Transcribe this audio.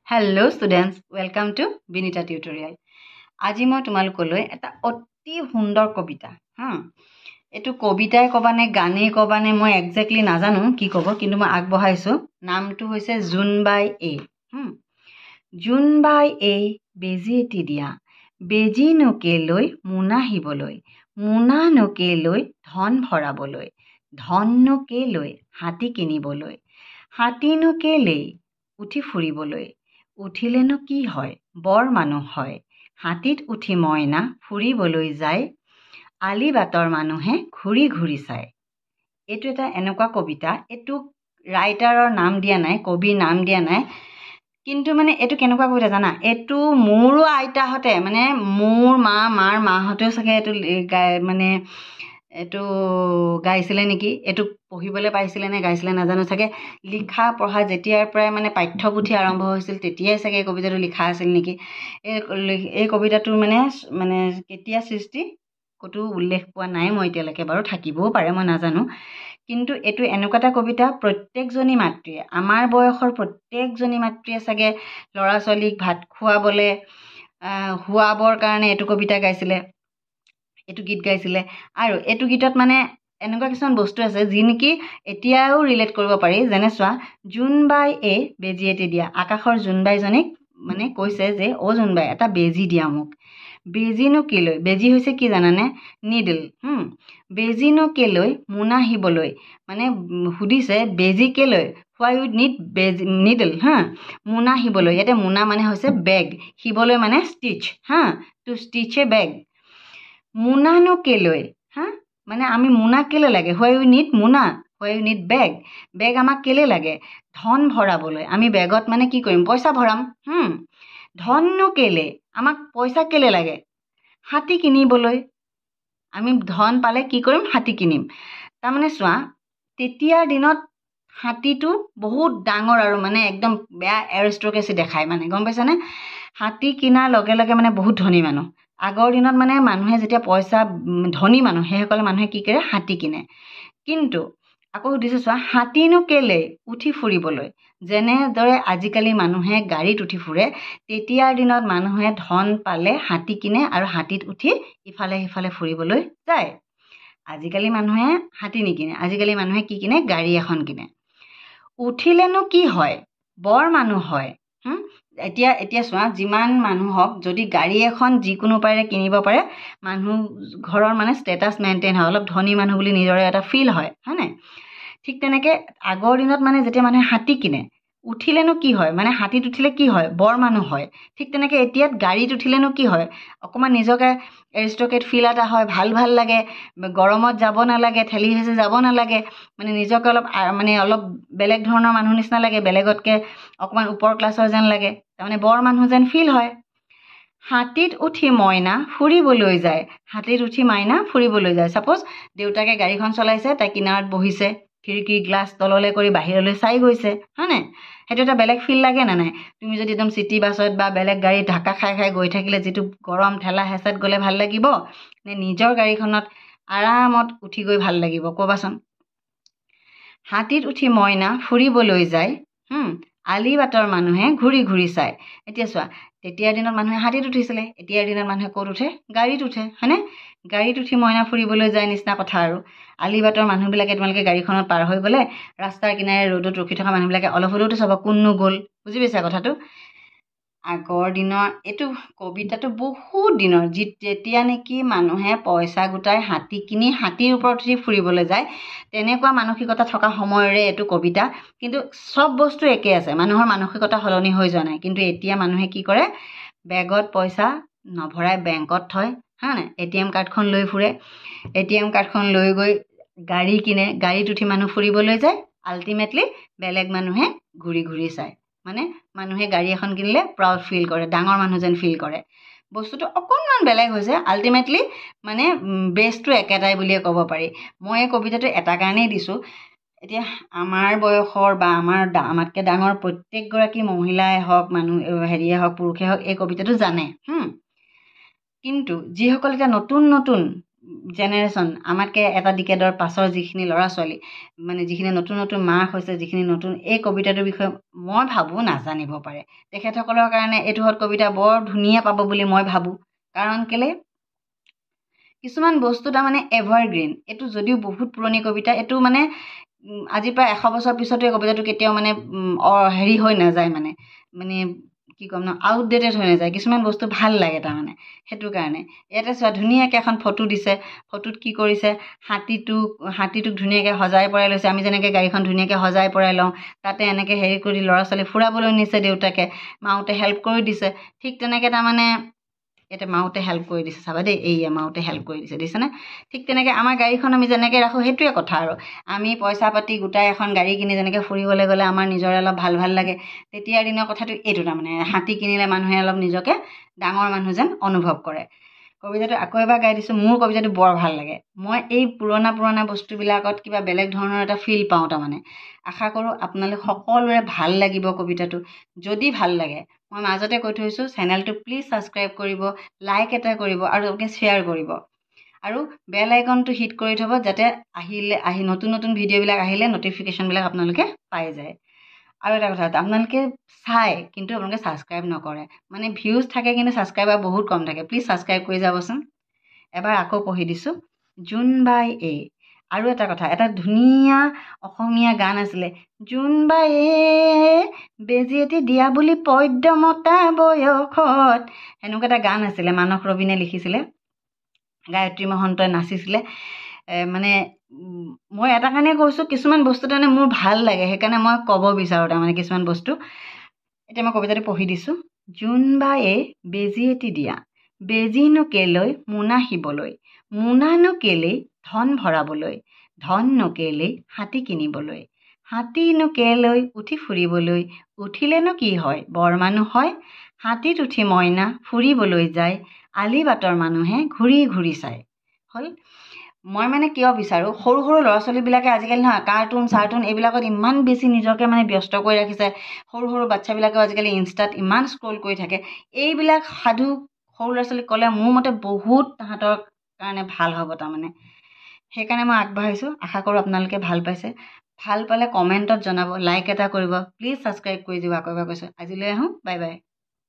Hello students, welcome to Binita Tutorial. আজি মই তোমালোকলৈ এটা অতি সুন্দৰ কবিতা এটো কবিতাই কবানে গানে কবানে মই এক্স্যাক্টলি নাজানো কি কব কিন্তু মই আগবঢ়াইছো নামটো হৈছে জুনবাই এ জুনবাই এ বেজি এটি দিয়া বেজি নকে লৈ মুনা হিবলৈ মুনা নকে লৈ ধন ভৰাবলৈ ধন নকে লৈ হাতী কিনিবলৈ হাতী নকে লৈ উঠি ফুৰিবলৈ উঠিলেনো কি হয় বৰ মানুহ হয় হাতীত উঠি মইনা ফুৰিবলৈ যায় আলি বাটৰ মানুহে ঘূৰি ঘূৰি চায় এটো এটা এনেকুৱা কবিতা এটো ৰাইটাৰৰ নাম দিয়া নাই কবিৰ নাম দিয়া নাই কিন্তু মানে এটো কেনেকুৱা কবিতা জানা এটো মোৰো আইতাহতে মানে মোৰ মাৰ মাহতেও চাগে এটো মানে এটো গাইছিলে নেকি এটো পঢ়িবলৈ পাইছিলে নে গাইছিলে নাজানো চাগে লিখা পঢ়া যেতিয়াৰ পৰাই মানে পাঠ্যপুথি আৰম্ভ হৈছিল তেতিয়াই চাগে কবিতাটো লিখা আছিল নেকি এই কবিতাটোৰ মানে কেতিয়া সৃষ্টি কতো উল্লেখ পোৱা নাই মই এতিয়ালৈকে বাৰু থাকিবও পাৰে মই নাজানো কিন্তু এটো এনেকুৱা এটা কবিতা প্ৰত্যেকজনী মাতৃয়ে আমাৰ বয়সৰ প্ৰত্যেকজনী মাতৃয়ে চাগে ল'ৰা ছোৱালীক ভাত খুৱাবলে হুৱাবৰ কাৰণে এটো কবিতা গাইছিলে এটো গীত গাইছিলে আৰু এটো গীতত মানে এনেকুৱা কিছুমান বস্তু আছে যি নেকি এতিয়াও ৰিলেট কৰিব পাৰি যেনে চোৱা জুনবাই এ বেজি এটি দিয়া আকাশৰ জুনবাইজনীক মানে কৈছে যে ও জুনবাই এটা বেজি দিয়া মোক বেজিনো কেলৈ বেজি হৈছে কি জানানে নিডল বেজিনো কেলৈ মুনা হিবলৈ মানে সুধিছে বেজি কেলৈ why you need needle মুনা হিবলৈ ইয়াতে মুনা মানে হৈছে বেগ হিবলৈ মানে stitch to stitch a bag মুনা নো কেলৈ মানে আমি মুনা কেলে লাগে why you need মুনা why you need bag আমাক কেলে লাগে ধন ভৰাবলৈ আমি বেগত মানে কি কৰিম পইচা ভৰাম ধন নো কেলে আমাক পইচা কেলে লাগে হাতী কিনিবলৈ আমি ধন পালে কি কৰিম হাতী কিনিম তাৰ মানে চোৱা তেতিয়াৰ দিনত হাতীটো বহুত ডাঙৰ আৰু মানে একদম বেয়া এৰিষ্টক্ৰেসি দেখায় মানে গম পাইছানে হাতী কিনাৰ লগে লগে মানে বহুত ধনী মানুহ আগৰ দিনত মানে মানুহে যেতিয়া পইচা ধনী মানুহ হেসকলে মানুহে কি কৰে হাতী কিনে কিন্তু আকৌ সুধিছে চোৱা হাতীনো কেলে উঠি ফুৰিবলৈ যেনেদৰে আজিকালি মানুহে গাড়ীত উঠি ফুৰে তেতিয়াৰ দিনত মানুহে ধন পালে হাতী কিনে আৰু হাতীত উঠি ইফালে সিফালে ফুৰিবলৈ যায় আজিকালি মানুহে হাতী নিকিনে আজিকালি মানুহে কি কিনে গাড়ী এখন কিনে উঠিলেনো কি হয় বৰ মানুহ হয় এতিয়া চোৱা যিমান মানুহক যদি গাড়ী এখন যিকোনো পাৰে কিনিব পাৰে মানুহ ঘৰৰ মানে ষ্টেটাছ মেইনটেইন হয় অলপ ধনী মানুহ বুলি নিজৰে এটা ফিল হয় নাই ঠিক তেনেকে আগৰ দিনত মানে যেতিয়া মানুহে হাতী কিনে উঠিলেনো কি হয় মানে হাতীত উঠিলে কি হয় বৰ মানুহ হয় ঠিক তেনেকে এতিয়াত গাড়ীত উঠিলেনো কি হয় অকমান নিজকে এৰিষ্টক্ৰেট ফিল এটা হয় ভাল লাগে গৰমত যাব নালাগে ঠেলি হেঁচি যাব নালাগে মানে নিজকে অলপ বেলেগ ধৰণৰ মানুহ নিচিনা লাগে বেলেগতকে অকমান ওপৰ ক্লাছৰ যেন লাগে তাৰমানে বৰ মানুহ যেন ফিল হয় হাতীত উঠি মইনা ফুৰিবলৈ যায় হাতীত উঠি মাইনা ফুৰিবলৈ যায় সাপোজ দেউতাকে গাড়ীখন চলাইছে তাই কিনাৰত বহিছে খিৰিকী গ্লাছ তললে কৰি বাহিৰলৈ চাই গৈছে হয়নে হেতু এটা বেলেগ ফিল লাগে না নাই তুমি যদি একদম সিটি বাছত বা বেলেগ গাড়ী ঢাকা খাই গৈ থাকিলে যেটো গৰম ঠেলা হেঁচাত গলে ভাল লাগিব নে নিজৰ গাড়ীখনত আৰামত উঠি গৈ ভাল লাগিব কবাচোন হাতীত উঠি মইনা ফুৰিবলৈ যায় আলি বাটৰ মানুহে ঘূৰি ঘূৰি চায় এতিয়া চোৱা তেতিয়াৰ দিনত মানুহে হাতীত উঠিছিলে এতিয়াৰ দিনত মানুহে ক'ত উঠে গাড়ীত উঠে হয়নে গাড়ীত উঠি মইনা ফুৰিবলৈ যায় নিচিনা কথা আৰু আলি বাটৰ মানুহবিলাকে তোমালোকে গাড়ীখনত পাৰ হৈ গলে ৰাস্তাৰ কিনাৰে ৰ'দত ৰখি থকা মানুহবিলাকে অলপ হলেওতো চাব কোননো গ'ল বুজি পাইছা কথাটো আগৰ দিনৰ এটো কবিতাটো বহুত দিনৰ যেতিয়া নেকি মানুহে পইচা গোটাই হাতী কিনি হাতীৰ ওপৰত উঠি ফুৰিবলৈ যায় তেনেকুৱা মানসিকতা থকা সময়ৰে এটো কবিতা কিন্তু সব বস্তু একে আছে মানুহৰ মানসিকতা হলনি হৈ যোৱা নাই কিন্তু এতিয়া মানুহে কি কৰে বেগত পইচা নভৰাই বেংকত থয় নাই এটিএম কাৰ্ডখন লৈ ফুৰে এটিএম কাৰ্ডখন লৈ গৈ গাড়ী কিনে গাড়ীত উঠি মানুহ ফুৰিবলৈ যায় আলটিমেটলি বেলেগ মানুহে ঘূৰি ঘূৰি চায় মানে মানুহে গাড়ী এখন কিনিলে প্ৰাউড ফিল কৰে ডাঙৰ মানুহ যেন ফিল কৰে বস্তুটো অকণমান বেলেগ হৈছে আলটিমেটলি মানে বেছটো একেটাই বুলিয়ে ক'ব পাৰি মই এই কবিতাটো এটা কাৰণেই দিছোঁ এতিয়া আমাৰ বয়সৰ বা আমাতকৈ ডাঙৰ প্ৰত্যেকগৰাকী মহিলাই হওক মানুহ হেৰিয়ে হওক পুৰুষে হওক এই কবিতাটো জানে কিন্তু যিসকল এতিয়া নতুন জেনেৰেশ্যন আমাতকৈ এটা ডিকেডৰ পাছৰ যিখিনি ল'ৰা ছোৱালী মানে যিখিনি নতুন নতুন মাক হৈছে, যিখিনি নতুন এই কবিতাটোৰ বিষয়ে মই ভাবোঁ নাজানিব পাৰে, তেখেতসকলৰ কাৰণে এইটো কবিতা বৰ ধুনীয়া পাব বুলি মই ভাবোঁ। কাৰণ কেলৈ কিছুমান বস্তু তাৰমানে এভাৰগ্ৰীণ, এইটো যদিও বহুত পুৰণি কবিতা, এইটো মানে আজিৰ পৰা 100 বছৰ পিছতো এই কবিতাটো কেতিয়াও মানে হেৰি হৈ নাযায়, মানে কি ক'ম ন, আউটডেটেড হৈ নাযায়। কিছুমান বস্তু ভাল লাগে তাৰমানে, সেইটো কাৰণে। ইয়াতে চোৱা ধুনীয়াকৈ এখন ফটো দিছে, ফটোত কি কৰিছে, হাতীটোক ধুনীয়াকৈ সজাই পৰাই লৈছে। আমি যেনেকৈ গাড়ীখন ধুনীয়াকৈ সজাই পৰাই লওঁ, তাতে এনেকৈ হেৰি কৰি ল'ৰা ছোৱালী ফুৰাবলৈ নিছে, দেউতাকে মাওঁতে হেল্প কৰি দিছে। ঠিক তেনেকৈ তাৰমানে ইয়াতে মাওঁতে হেল্প কৰি দিছে, চাবা দেই, এইয়া মাওঁতে হেল্প কৰি দিছেনে। ঠিক তেনেকৈ আমাৰ গাড়ীখন আমি যেনেকৈ ৰাখোঁ সেইটোৱে কথা আৰু। আমি পইচা পাতি গোটাই এখন গাড়ী কিনি যেনেকৈ ফুৰিবলৈ গ'লে আমাৰ নিজৰে অলপ ভাল লাগে, তেতিয়াৰ দিনৰ কথাটো এইটো তাৰমানে। হাতী কিনিলে মানুহে অলপ নিজকে ডাঙৰ মানুহ যেন অনুভৱ কৰে। কবিতাটো আকৌ এবাৰ গাই দিছোঁ। মোৰ কবিতাটো বৰ ভাল লাগে। মই এই পুৰণা বস্তুবিলাকত কিবা বেলেগ ধৰণৰ এটা ফিল পাওঁ তাৰমানে। আশা কৰোঁ আপোনালোক সকলোৰে ভাল লাগিব কবিতাটো। যদি ভাল লাগে, মই মাজতে কৈ থৈছোঁ, চেনেলটো প্লিজ ছাবস্ক্ৰাইব কৰিব, লাইক এটা কৰিব আৰু আপোনালোকে শ্বেয়াৰ কৰিব। আৰু বেল আইকনটো হিট কৰি থ'ব, যাতে নতুন নতুন ভিডিঅ'বিলাক আহিলে নটিফিকেশ্যনবিলাক আপোনালোকে পাই যায়। আৰু এটা কথা, আপোনালোকে চাই কিন্তু আপোনালোকে ছাবস্ক্ৰাইব নকৰে, মানে ভিউজ থাকে কিন্তু ছাবস্ক্ৰাইবাৰ বহুত কম থাকে। প্লিজ ছাবস্ক্ৰাইব কৰি যাবচোন। এবাৰ আকৌ পঢ়ি দিছোঁ, জোনবাই এ। আৰু এটা কথা, এটা ধুনীয়া অসমীয়া গান আছিলে, জোনবাই বেজী এটি দিয়া বুলি পদ্যমতা বয়সত, সেনেকুৱা এটা গান আছিলে, মানস ৰবীনে লিখিছিলে, গায়ত্ৰী মহন্তই নাচিছিলে। মানে মই এটা কাৰণে কৈছোঁ, কিছুমান বস্তু তাৰমানে মোৰ ভাল লাগে, সেইকাৰণে মই ক'ব বিচাৰোঁ তাৰমানে কিছুমান বস্তু। এতিয়া মই কবিতাটো পঢ়ি দিছোঁ। জোনবায়ে বেজী এটি দিয়া, বেজীনো কেলৈ মোনা শিবলৈ, মোনানো কেলেই ধন ভৰাবলৈ, ধননো কেলেই হাতী কিনিবলৈ, হাতীনো কেলৈ উঠি ফুৰিবলৈ, উঠিলেনো কি হয় বৰ মানুহ হয়, হাতীত উঠি মইনা ফুৰিবলৈ যায়, আলি বাটৰ মানুহে ঘূৰি ঘূৰি চায়। হ'ল। মই মানে কিয় বিচাৰোঁ, সৰু ল'ৰা ছোৱালীবিলাকে আজিকালি নহয় কাৰ্টুন এইবিলাকত ইমান বেছি নিজকে মানে ব্যস্ত কৰি ৰাখিছে। সৰু বাচ্ছাবিলাকেও আজিকালি ইনষ্টাত ইমান স্ক্ৰল কৰি থাকে। এইবিলাক সাধু সৰু ল'ৰা ছোৱালীক ক'লে মোৰ মতে বহুত তাহাঁতৰ কাৰণে ভাল হ'ব তাৰমানে। সেইকাৰণে মই আগবাঢ়িছোঁ। আশা কৰোঁ আপোনালোকে ভাল পাইছে। ভাল পালে কমেণ্টত জনাব, লাইক এটা কৰিব, প্লিজ ছাবস্ক্ৰাইব কৰি দিব। আকৌ এবাৰ কৈছোঁ, আজিলৈ আহোঁ, বাই বাই।